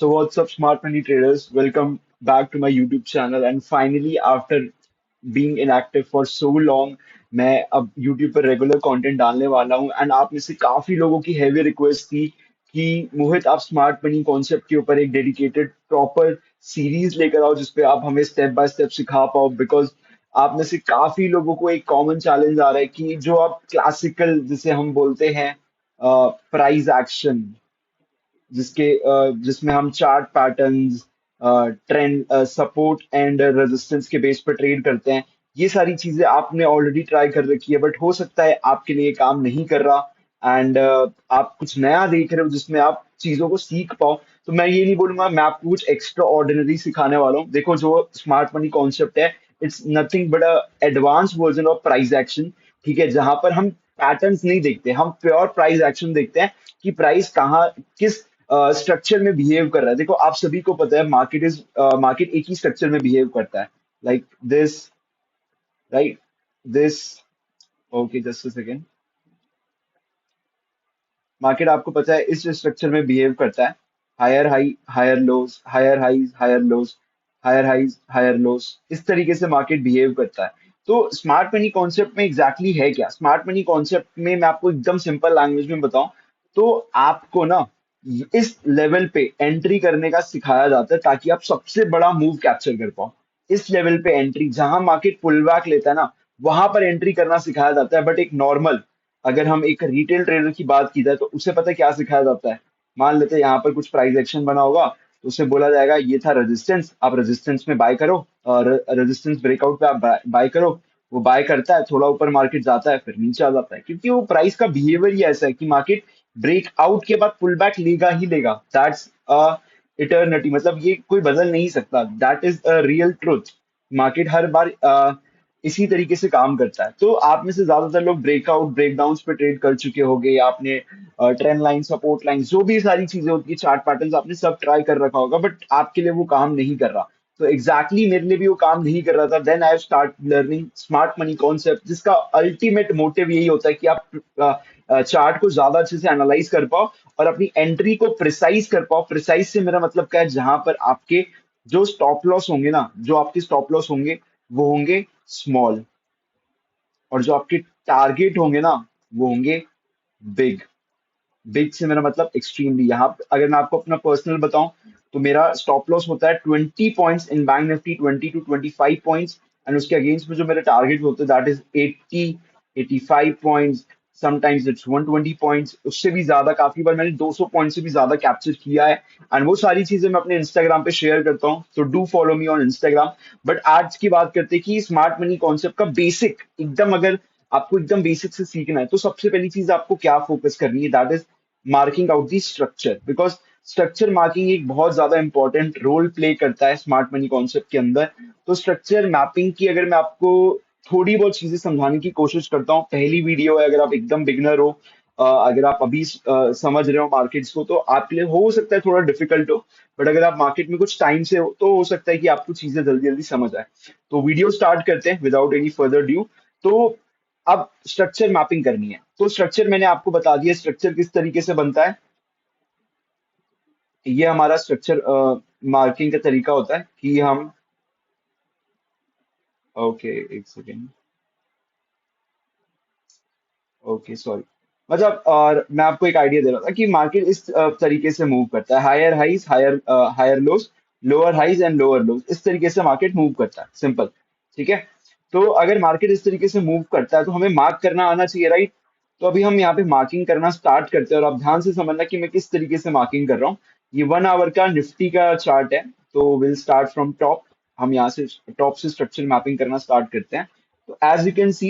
So what's up, smart money traders? Welcome back to my YouTube channel. And finally, after being inactive for so long, मैं अब YouTube पर regular content डालने वाला हूँ and आप में से काफी लोगों की हैवी रिक्वेस्ट थी कि मोहित आप स्मार्ट मनी कॉन्सेप्ट के ऊपर एक डेडिकेटेड प्रॉपर सीरीज लेकर आओ जिसपे आप हमें स्टेप बाय स्टेप सिखा पाओ बिकॉज आप में से काफी लोगों को एक कॉमन चैलेंज आ रहा है कि जो आप क्लासिकल जिसे हम बोलते हैं प्राइस एक्शन जिसमें हम chart patterns trend support and resistance के बेस पर ट्रेड करते हैं। ये सारी चीजें आपने ऑलरेडी ट्राई कर रखी है बट हो सकता है आपके लिए ये काम नहीं कर रहा एंड आप कुछ नया देख रहे हो जिसमें आप चीजों को सीख पाओ। तो मैं ये नहीं बोलूंगा मैं आपको कुछ एक्स्ट्रा ऑर्डिनरी सिखाने वाला हूँ। देखो जो स्मार्ट मनी कॉन्सेप्ट है it's nothing but a advance version of price action. ठीक है, जहां पर हम पैटर्न्स नहीं देखते, हम प्योर प्राइस एक्शन देखते हैं कि प्राइस कहाँ किस स्ट्रक्चर में बिहेव कर रहा है। देखो आप सभी को पता है मार्केट एक ही स्ट्रक्चर में बिहेव करता है, like this, right, this. Okay, just a second. Market आपको पता है इस स्ट्रक्चर में बिहेव करता है। Higher high, higher lows, higher highs, higher lows, higher highs, higher lows, इस तरीके से मार्केट बिहेव करता है। तो स्मार्ट मनी कॉन्सेप्ट में एग्जैक्टली है क्या? स्मार्ट मनी कॉन्सेप्ट में मैं आपको एकदम सिंपल लैंग्वेज में बताऊं तो आपको ना इस लेवल पे एंट्री करने का सिखाया जाता है ताकि आप सबसे बड़ा मूव कैप्चर कर पाओ। इस लेवल पे एंट्री, जहां मार्केट पुल बैक लेता है ना, वहां पर एंट्री करना सिखाया जाता है। बट एक नॉर्मल, अगर हम एक रिटेल ट्रेडर की बात की जाए तो उसे पता है क्या सिखाया जाता है। मान लेते हैं यहाँ पर कुछ प्राइस एक्शन बना होगा तो उसे बोला जाएगा ये था रेजिस्टेंस, आप रेजिस्टेंस में बाय करो और रेजिस्टेंस ब्रेकआउट पे आप बाय करो। वो बाय करता है, थोड़ा ऊपर मार्केट जाता है, फिर नीचे आ जाता है, क्योंकि वो प्राइस का बिहेवियर ही ऐसा है कि मार्केट ब्रेकआउट के बाद पुल बैक लेगा ही लेगा। दैट्स इटर्निटी, मतलब ये कोई बदल नहीं सकता। That is a real truth. Market हर बार इसी तरीके से काम करता है। तो आप में से ज्यादातर लोग ब्रेकआउट ब्रेकडाउन पे ट्रेड कर चुके होंगे, या आपने ट्रेंड लाइन, सपोर्ट लाइन, जो भी सारी चीजें होती है, चार्ट पैटर्न्स, आपने सब ट्राई कर रखा होगा बट आपके लिए वो काम नहीं कर रहा। तो एग्जैक्टली मेरे लिए भी वो काम नहीं कर रहा था। Then I start learning smart money concept, जिसका अल्टीमेट मोटिव यही होता है कि आप चार्ट को ज्यादा अच्छे से एनालाइज कर पाओ और अपनी एंट्री को प्रिसाइज कर पाओ। प्रिसाइज से मेरा मतलब क्या है, जहां पर आपके जो स्टॉप लॉस होंगे ना, जो आपके स्टॉप लॉस होंगे वो होंगे स्मॉल, और जो आपके टारगेट होंगे ना वो होंगे बिग। बिग से मेरा मतलब एक्सट्रीमली। यहाँ पे अगर मैं आपको अपना पर्सनल बताऊं तो मेरा स्टॉप लॉस होता है 20 points in bank Nifty, 20 to 25 points. And उसके अगेंस्ट में जो मेरे टारगेट होते हैं that is 80, 85 points. Sometimes it's 120 points, उससे भी ज्यादा। काफी बार मैंने 200 पॉइंट से भी ज्यादा कैप्चर किया है एंड वो सारी चीजें मैं अपने इंस्टाग्राम पे शेयर करता हूँ। तो do follow me on Instagram. But आज की बात करते हैं कि स्मार्ट मनी कॉन्सेप्ट का बेसिक एकदम, अगर आपको एकदम बेसिक से सीखना है तो सबसे पहली चीज आपको क्या फोकस करनी है, that is marking out the structure. Because structure marking एक बहुत ज्यादा इंपॉर्टेंट रोल प्ले करता है स्मार्ट मनी कॉन्सेप्ट के अंदर। तो स्ट्रक्चर मैपिंग की अगर मैं आपको थोड़ी बहुत चीजें समझाने की कोशिश करता हूँ, पहली वीडियो है, अगर आप एकदम बिगनर हो, अगर आप अभी समझ रहे हो मार्केट्स को, तो आपके लिए हो सकता है थोड़ा डिफिकल्ट हो। बट अगर आप मार्केट में कुछ टाइम से हो तो हो सकता है कि आपको चीजें जल्दी जल्दी समझ आए। तो वीडियो स्टार्ट करते हैं विदाउट एनी फर्दर ड्यू। तो अब स्ट्रक्चर मैपिंग करनी है तो स्ट्रक्चर मैंने आपको बता दिया, स्ट्रक्चर किस तरीके से बनता है। ये हमारा स्ट्रक्चर मार्किंग का तरीका होता है कि हम, ओके एक सेकेंड, ओके सॉरी, मतलब और मैं आपको एक आइडिया दे रहा था कि मार्केट इस तरीके से मूव करता है। Higher highs, higher higher lows, lower highs and lower lows, इस तरीके से मार्केट मूव करता है, सिंपल। ठीक है। तो अगर मार्केट इस तरीके से मूव करता है तो हमें मार्क करना आना चाहिए, राइट। तो अभी हम यहाँ पे मार्किंग करना स्टार्ट करते हैं और आप ध्यान से समझना कि मैं किस तरीके से मार्किंग कर रहा हूँ। ये 1 आवर का निफ्टी का चार्ट है। तो विल स्टार्ट फ्रॉम टॉप। हम यहाँ से टॉप से स्ट्रक्चर मैपिंग करना स्टार्ट करते हैं। तो एज यू कैन सी,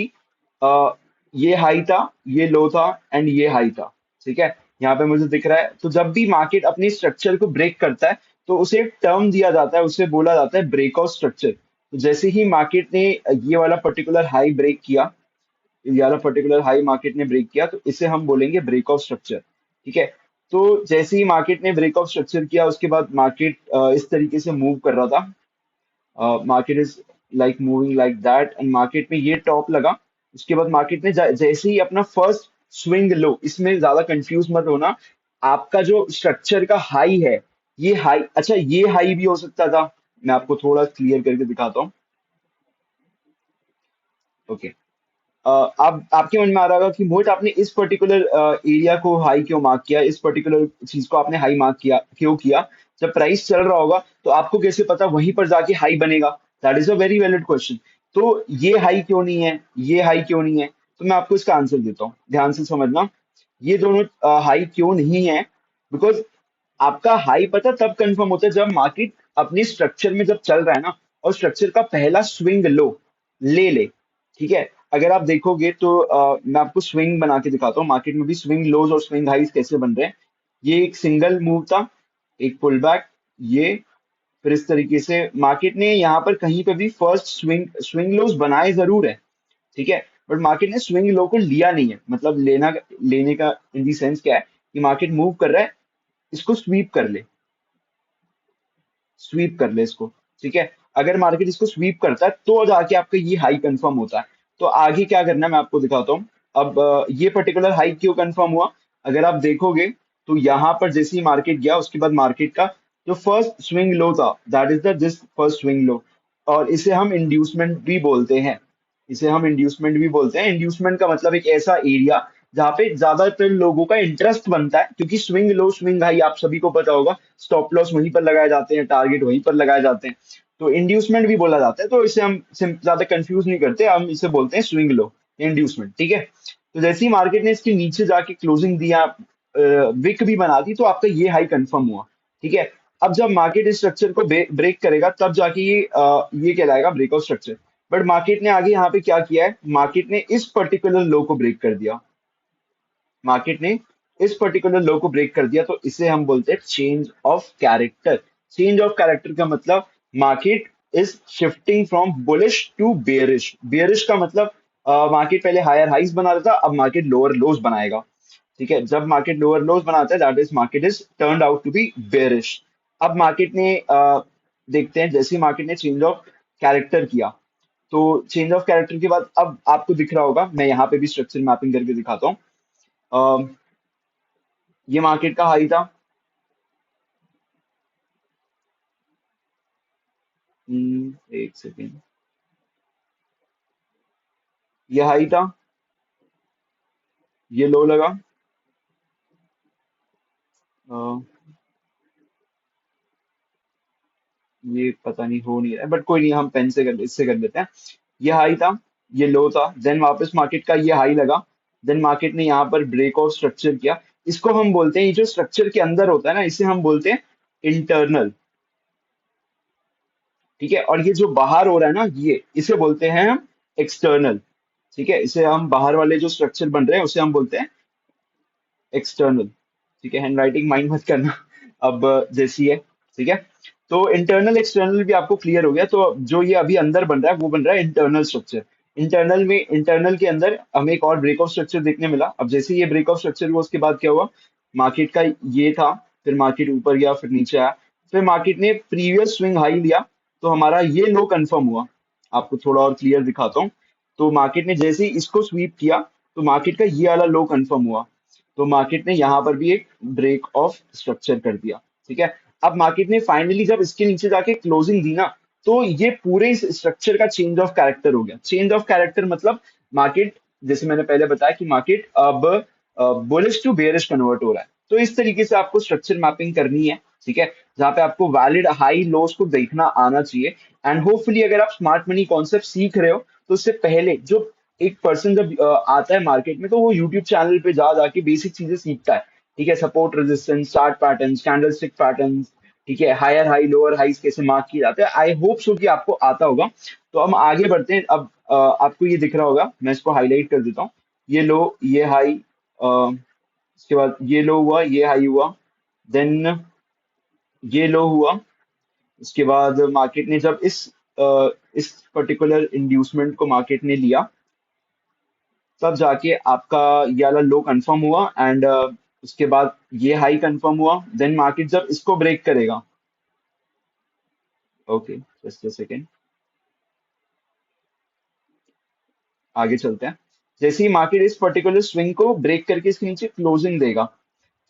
ये हाई था, ये लो था एंड ये हाई था। ठीक है, यहाँ पे मुझे दिख रहा है। तो जब भी मार्केट अपनी स्ट्रक्चर को ब्रेक करता है तो उसे एक टर्म दिया जाता है, उसे बोला जाता है ब्रेकआउट स्ट्रक्चर। तो जैसे ही मार्केट ने ये वाला पर्टिकुलर हाई ब्रेक किया, ये वाला पर्टिकुलर हाई मार्केट ने ब्रेक किया, तो इसे हम बोलेंगे ब्रेकआउट स्ट्रक्चर। ठीक है। तो जैसे ही मार्केट ने ब्रेकआउट स्ट्रक्चर किया उसके बाद मार्केट इस तरीके से मूव कर रहा था। Market is like moving like that and market में ये टॉप लगा। उसके बाद मार्केट ने जैसे ही अपना फर्स्ट स्विंग लो, इसमें ज्यादा कंफ्यूज मत होना, आपका जो स्ट्रक्चर का हाई है ये हाई, अच्छा ये हाई भी हो सकता था। मैं आपको थोड़ा क्लियर करके दिखाता हूँ। ओके। अब आपके मन में आ रहा होगा कि मोहित आपने इस पर्टिकुलर एरिया को हाई क्यों मार्क किया, इस पर्टिकुलर चीज को आपने हाई मार्क किया क्यों किया? जब प्राइस चल रहा होगा तो आपको कैसे पता वहीं पर जाके हाई बनेगा? That is a very valid question. तो ये हाई क्यों नहीं है, ये हाई क्यों नहीं है? तो मैं आपको इसका आंसर देता हूँ, ध्यान से समझना। ये दोनों हाई क्यों नहीं है? बिकॉज आपका हाई पता तब कंफर्म होता है जब मार्केट अपने स्ट्रक्चर में जब चल रहा है ना, और स्ट्रक्चर का पहला स्विंग लो ले ले। ठीक है। अगर आप देखोगे तो मैं आपको स्विंग बना के दिखाता हूँ, मार्केट में भी स्विंग लोज और स्विंग हाइज कैसे बन रहे हैं। ये एक सिंगल मूव था, एक पुल बैक, ये, फिर इस तरीके से मार्केट ने यहाँ पर कहीं पे भी फर्स्ट स्विंग स्विंग लोज बनाए जरूर है। ठीक है। बट मार्केट ने स्विंग लो को लिया नहीं है, मतलब लेने का इन दी सेंस क्या है कि मार्केट मूव कर रहा है, इसको स्वीप कर ले, स्वीप कर ले इसको। ठीक है। अगर मार्केट इसको स्वीप करता है तो जाके आपका ये हाई कंफर्म होता है। तो आगे क्या करना है मैं आपको दिखाता हूँ। अब ये पर्टिकुलर हाई क्यों कंफर्म हुआ? अगर आप देखोगे तो यहाँ पर जैसे ही मार्केट गया उसके बाद मार्केट का जो फर्स्ट स्विंग लो था, that is the this first swing low, और इसे हम इंड्यूसमेंट भी बोलते हैं। इसे हम इंड्यूसमेंट भी बोलते हैं। इंड्यूसमेंट का मतलब एक ऐसा एरिया जहाँ पे ज्यादातर लोगों का इंटरेस्ट बनता है, क्योंकि स्विंग लो स्विंग हाई आप सभी को पता होगा, स्टॉप लॉस वहीं पर लगाए जाते हैं, टारगेट वहीं पर लगाए जाते हैं। तो इंड्यूसमेंट भी बोला जाता है, तो इसे हम ज्यादा कंफ्यूज नहीं करते, हम इसे बोलते हैं स्विंग लो, इंड्यूसमेंट। ठीक है। तो जैसे ही मार्केट ने इसके नीचे जाके क्लोजिंग दिया, विक भी बना दी, तो आपका ये हाई कंफर्म हुआ। ठीक है। अब जब मार्केट इस स्ट्रक्चर को ब्रेक करेगा तब जाके ये कहलाएगा ब्रेकआउट स्ट्रक्चर। बट मार्केट ने आगे यहाँ पे क्या किया है, मार्केट ने इस पर्टिकुलर लो को ब्रेक कर दिया। मार्केट ने इस पर्टिकुलर लो को ब्रेक कर दिया, तो इसे हम बोलते हैं change of character. Change of character का मतलब market is shifting from bullish to bearish. Bearish का मतलब मार्केट पहले हायर हाइज बना रहा था, अब मार्केट लोअर लोज बनाएगा। ठीक है। जब मार्केट लोअर लोज बनाता है that is market is turned out to be bearish. अब मार्केट ने देखते हैं जैसे ही मार्केट ने चेंज ऑफ कैरेक्टर किया, तो चेंज ऑफ कैरेक्टर के बाद अब आपको दिख रहा होगा, मैं यहाँ पे भी स्ट्रक्चर मैपिंग करके दिखाता हूँ। ये मार्केट का हाई था। एक सेकेंड। ये हाई था, ये लो लगा। अ, ये पता नहीं हो नहीं रहा है, बट कोई नहीं, हम पेन से कर इससे कर लेते हैं। ये हाई था, ये लो था, देन वापस मार्केट का ये हाई लगा, देन मार्केट ने यहाँ पर ब्रेक ऑफ स्ट्रक्चर किया। इसको हम बोलते हैं, ये जो स्ट्रक्चर के अंदर होता है ना, इसे हम बोलते हैं इंटरनल। ठीक है। और ये जो बाहर हो रहा है ना, ये इसे बोलते हैं हम एक्सटर्नल। ठीक है। इसे हम बाहर वाले जो स्ट्रक्चर बन रहे हैं उसे हम बोलते हैं एक्सटर्नल। ठीक है। हैंड राइटिंग माइंड मत करना। अब जैसी है। ठीक है। तो इंटरनल एक्सटर्नल भी आपको क्लियर हो गया। तो जो ये अभी अंदर बन रहा है वो बन रहा है इंटरनल स्ट्रक्चर। इंटरनल के अंदर हमें एक और ब्रेक ऑफ स्ट्रक्चर देखने मिला। अब जैसे ये ब्रेक ऑफ स्ट्रक्चर हुआ उसके बाद क्या हुआ, मार्केट का ये था, फिर मार्केट ऊपर गया, फिर नीचे आया, फिर मार्केट ने प्रीवियस स्विंग हाई लिया, तो हमारा ये लो कंफर्म हुआ। आपको थोड़ा और क्लियर दिखाता हूँ। तो मार्केट ने जैसे ही इसको स्वीप किया, तो मार्केट का ये वाला लो कंफर्म हुआ, तो मार्केट ने यहाँ पर भी एक ब्रेक ऑफ स्ट्रक्चर कर दिया। ठीक है। अब मार्केट ने फाइनली जब इसके नीचे जाके क्लोजिंग दी ना, तो ये पूरे इस स्ट्रक्चर का चेंज ऑफ कैरेक्टर हो गया। चेंज ऑफ कैरेक्टर मतलब मार्केट, जैसे मैंने पहले बताया कि मार्केट अब बुलिश टू बेयरिश कन्वर्ट हो रहा है। तो इस तरीके से आपको स्ट्रक्चर मैपिंग करनी है। ठीक है। जहाँ पे आपको वैलिड हाई लोस को देखना आना चाहिए। एंड होपफुली अगर आप स्मार्ट मनी कॉन्सेप्ट सीख रहे हो, तो उससे पहले जो एक पर्सन जब आता है मार्केट में, तो वो यूट्यूब चैनल पे जा जाके बेसिक चीजें सीखता है। ठीक है। Support resistance chart pattern, candlestick pattern. ठीक है। हायर हाई लोअर हाइज कैसे मार्क किए जाते हैं, आई होप सो कि आपको आता होगा। तो हम आगे बढ़ते हैं। अब आपको ये दिख रहा होगा, मैं इसको हाईलाइट कर देता हूँ। ये लो, ये हाई, उसके बाद ये लो हुआ, ये हाई हुआ, देन ये लो हुआ। उसके बाद मार्केट ने जब इस पर्टिकुलर इंड्यूसमेंट को मार्केट ने लिया, तब जाके आपका ये वाला लो कंफर्म हुआ, एंड उसके बाद ये हाई कंफर्म हुआ। देन मार्केट जब इसको ब्रेक करेगा, ओके जस्ट अ सेकेंड, आगे चलते हैं। जैसे ही मार्केट इस पर्टिकुलर स्विंग को ब्रेक करके इसके नीचे क्लोजिंग देगा,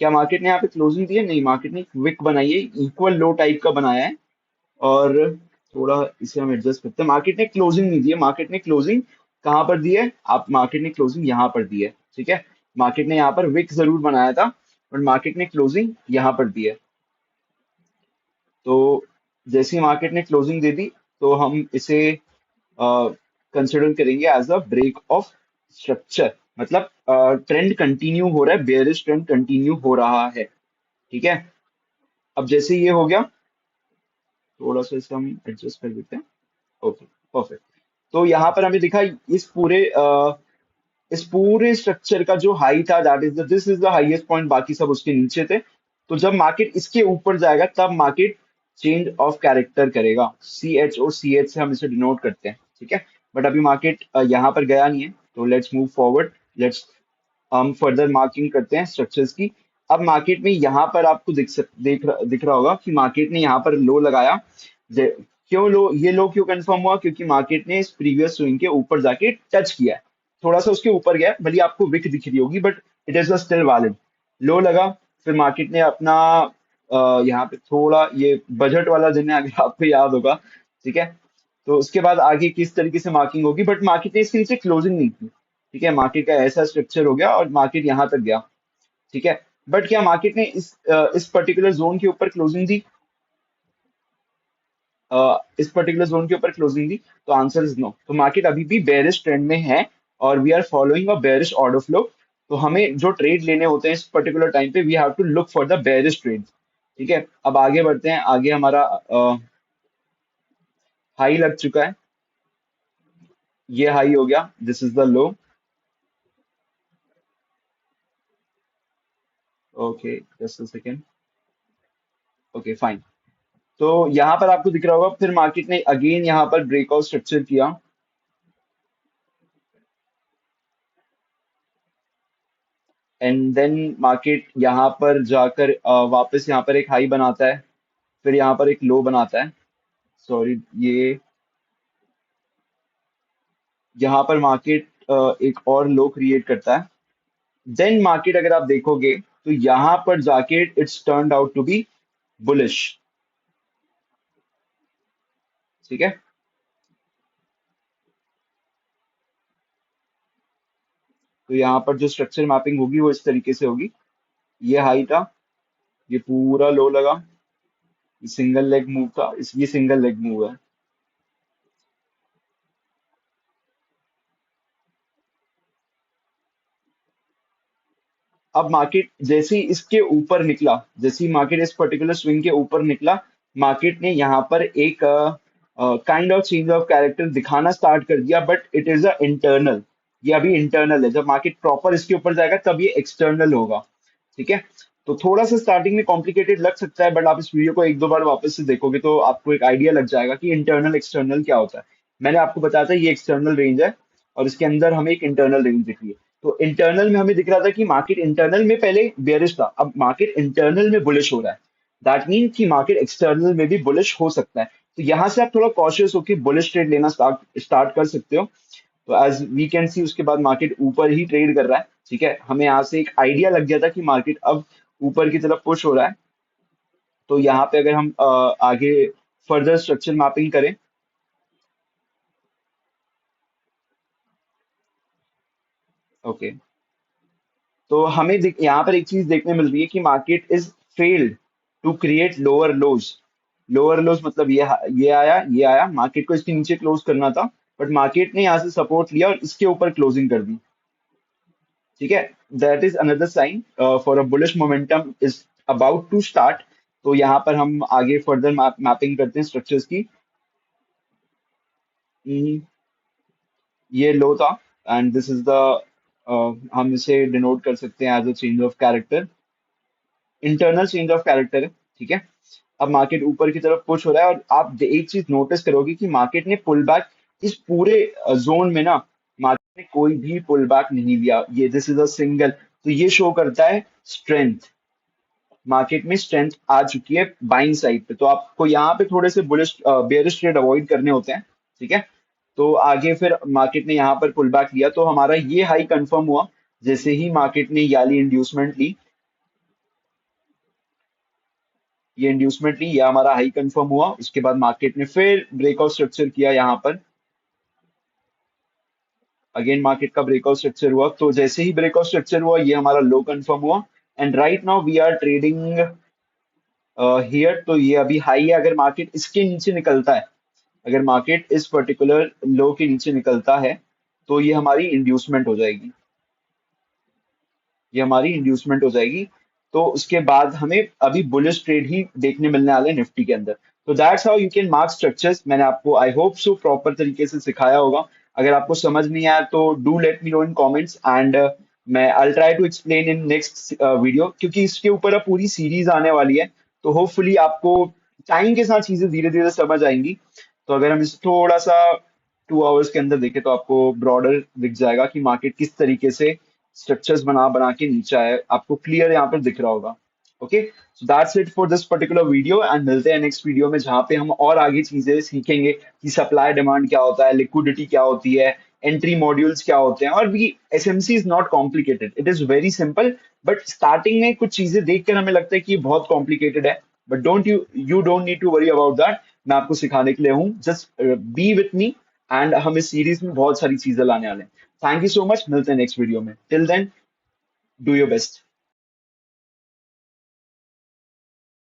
क्या मार्केट ने यहाँ पे क्लोजिंग दी है? नहीं, मार्केट ने एक विक बनाई है, इक्वल लो टाइप का बनाया है। और थोड़ा इसे हम एडजस्ट करते हैं। मार्केट ने क्लोजिंग नहीं दी है, मार्केट ने क्लोजिंग कहाँ पर दी है? आप मार्केट ने क्लोजिंग यहाँ पर दी है, ठीक है। मार्केट ने यहाँ पर विक जरूर बनाया था, बट मार्केट ने क्लोजिंग यहाँ पर दी है। तो जैसे ही मार्केट ने क्लोजिंग दे दी, तो हम इसे कंसिडर करेंगे as a break of structure. मतलब ट्रेंड कंटिन्यू हो रहा है, बेयरिश ट्रेंड कंटिन्यू हो रहा है, ठीक है। अब जैसे ये हो गया, थोड़ा सा इसे हम एडजस्ट कर देते हैं। Okay, perfect. तो यहाँ पर हमें दिखा इस पूरे स्ट्रक्चर का जो हाई था, that is this is the highest point, बाकी सब उसके नीचे थे। तो जब मार्केट इसके ऊपर जाएगा, तब मार्केट चेंज ऑफ कैरेक्टर करेगा। CH से हम इसे डिनोट करते हैं, ठीक है। बट अभी मार्केट यहाँ पर गया नहीं है, तो लेट्स मूव फॉरवर्ड। लेट्स हम फर्दर मार्किंग करते हैं स्ट्रक्चर्स की। अब मार्केट में यहाँ पर आपको दिख रहा होगा कि मार्केट ने यहाँ पर लो लगाया। क्यों लो, ये लो क्यों कंफर्म हुआ? क्योंकि मार्केट ने इस प्रीवियस स्विंग के ऊपर जाके टच किया है, थोड़ा सा उसके ऊपर गया है। भले आपको विक दिख रही होगी, but it is still valid. लो लगा, फिर मार्केट ने अपना यहाँ पे थोड़ा, ये बजट वाला दिन है अगर आपको याद होगा, ठीक है। तो उसके बाद आगे किस तरीके से मार्किंग होगी, बट मार्केट ने इसके नीचे क्लोजिंग नहीं की, ठीक है। मार्केट का ऐसा स्ट्रक्चर हो गया और मार्केट यहाँ तक गया, ठीक है। बट क्या मार्केट ने इस पर्टिकुलर जोन के ऊपर क्लोजिंग दी? इस पर्टिकुलर जोन के ऊपर क्लोजिंग दी? तो आंसर इज नो। तो मार्केट अभी भी बेरिश ट्रेंड में है, और we are following a bearish order flow. तो हमें जो ट्रेड लेने होते हैं इस पर्टिकुलर टाइम पे, we have to look for the bearish trade, ठीक है। अब आगे बढ़ते हैं। आगे हमारा हाई लग चुका है, ये हाई हो गया, this is the low. Okay, just a second. Okay, fine. तो यहाँ पर आपको दिख रहा होगा, फिर मार्केट ने अगेन यहाँ पर ब्रेकआउट स्ट्रक्चर किया, एंड देन मार्केट यहाँ पर जाकर वापस यहाँ पर एक हाई बनाता है, फिर यहाँ पर एक लो बनाता है। सॉरी, ये यहाँ पर मार्केट एक और लो क्रिएट करता है। देन मार्केट अगर आप देखोगे, तो यहाँ पर जाके it's turned out to be bullish, ठीक है। तो यहाँ पर जो स्ट्रक्चर मैपिंग होगी वो इस तरीके से होगी। ये हाई था, ये पूरा लो लगा, ये सिंगल लेग मूव था, ये सिंगल लेग मूव है। अब मार्केट जैसे ही इसके ऊपर निकला, जैसे ही मार्केट इस पर्टिकुलर स्विंग के ऊपर निकला, मार्केट ने यहाँ पर एक kind of change of character दिखाना स्टार्ट कर दिया, but it is a internal. ये अभी इंटरनल है, जब मार्केट प्रॉपर इसके ऊपर जाएगा तब ये एक्सटर्नल होगा, ठीक है। तो थोड़ा सा स्टार्टिंग में कॉम्प्लिकेटेड लग सकता है, बट आप इस वीडियो को एक दो बार वापस से देखोगे तो आपको एक आइडिया लग जाएगा कि इंटरनल एक्सटर्नल क्या होता है। मैंने आपको बताया था ये एक्सटर्नल रेंज है, और इसके अंदर हमें एक इंटरनल रेंज दिख रही है। तो इंटरनल में हमें दिख रहा था कि मार्केट इंटरनल में पहले बेयरिश था, अब मार्केट इंटरनल में बुलिश हो रहा है। दैट मीन कि मार्केट एक्सटर्नल में भी बुलिश हो सकता है। तो यहाँ से आप थोड़ा कॉशियस होकर बुलिश ट्रेड लेना स्टार्ट स्टार्ट कर सकते हो। तो एज वी कैन सी, उसके बाद मार्केट ऊपर ही ट्रेड कर रहा है, ठीक है। हमें यहाँ से एक आइडिया लग गया था कि मार्केट अब ऊपर की तरफ पुश हो रहा है। तो यहाँ पे अगर हम आगे फर्दर स्ट्रक्चर मैपिंग करें, ओके। तो हमें यहाँ पर एक चीज देखने मिल रही है कि market is failed to create lower lows. Lower lows मतलब ये आया, मार्केट को इसके नीचे क्लोज करना था, बट मार्केट ने यहाँ से सपोर्ट लिया और इसके ऊपर क्लोजिंग कर दी, ठीक है। That is another sign for a bullish momentum is about to start. तो यहाँ पर हम आगे फर्दर मैपिंग करते हैं स्ट्रक्चर्स की। हम्म, ये लो था, एंड दिस इज द, हम इसे डिनोट कर सकते हैं as a change of character, internal change of character है, ठीक है। अब मार्केट ऊपर की तरफ पुश हो रहा है, और आप एक चीज नोटिस करोगे कि मार्केट ने पुल बैक, इस पूरे जोन में ना मार्केट ने कोई भी पुल बैक नहीं लिया। ये दिस इज अ सिंगल, तो ये शो करता है स्ट्रेंथ। मार्केट में स्ट्रेंथ आ चुकी है बाइंग साइड पे, तो आपको यहाँ पे थोड़े से बुलिश बेयरिश ट्रेड अवॉइड करने होते हैं, ठीक है। तो आगे फिर मार्केट ने यहाँ पर पुल बैक लिया, तो हमारा ये हाई कंफर्म हुआ जैसे ही मार्केट ने याली इंड्यूसमेंट ली। ये इंड्यूसमेंट ली, ये हमारा हाई कंफर्म हुआ, उसके बाद मार्केट ने फिर ब्रेकआउट स्ट्रक्चर किया यहाँ पर। अगेन मार्केट का ब्रेकआउट स्ट्रक्चर हुआ, तो जैसे ही ब्रेकआउट स्ट्रक्चर हुआ ये हमारा लो कंफर्म हुआ। And right now we are trading here, तो ये अभी हाई है। अगर मार्केट इसके नीचे निकलता है, अगर मार्केट इस पर्टिकुलर लो के नीचे निकलता है, तो ये हमारी इंड्यूसमेंट हो जाएगी, ये हमारी इंड्यूसमेंट हो जाएगी। तो उसके बाद हमें अभी बुलिश ट्रेड ही देखने मिलने वाले हैं निफ्टी के अंदर। तो that's how you can mark structures. मैंने आपको आई होप सो प्रॉपर तरीके से सिखाया होगा। अगर आपको समझ नहीं आया तो do let me know in comments, and मैं I try to explain in next video, क्योंकि इसके ऊपर अब पूरी सीरीज आने वाली है। तो होपफुली आपको टाइम के साथ चीजें धीरे धीरे समझ आएंगी। तो अगर हम इसे थोड़ा सा 2 आवर्स के अंदर देखें, तो आपको ब्रॉडर दिख जाएगा कि मार्केट किस तरीके से स्ट्रक्चर्स बना बना के नीचे आए, आपको क्लियर यहाँ पर दिख रहा होगा। Okay, so that's it for this particular video, and मिलते हैं नेक्स्ट वीडियो में, जहाँ पे हम और आगे चीजें सीखेंगे कि सप्लाई डिमांड क्या होता है, लिक्विडिटी क्या होती है, एंट्री मॉड्यूल्स क्या होते हैं। और भी SMC is not complicated, it is very simple. But starting में कुछ चीजें देखकर हमें लगता है कि ये बहुत कॉम्प्लिकेटेड है, but don't you don't need to worry about that. मैं आपको सिखाने के लिए हूँ, just be with me. And हम इस सीरीज में बहुत सारी चीजें लाने वाले हैं। थैंक यू सो मच, मिलते हैं नेक्स्ट वीडियो में। Till then, do your best.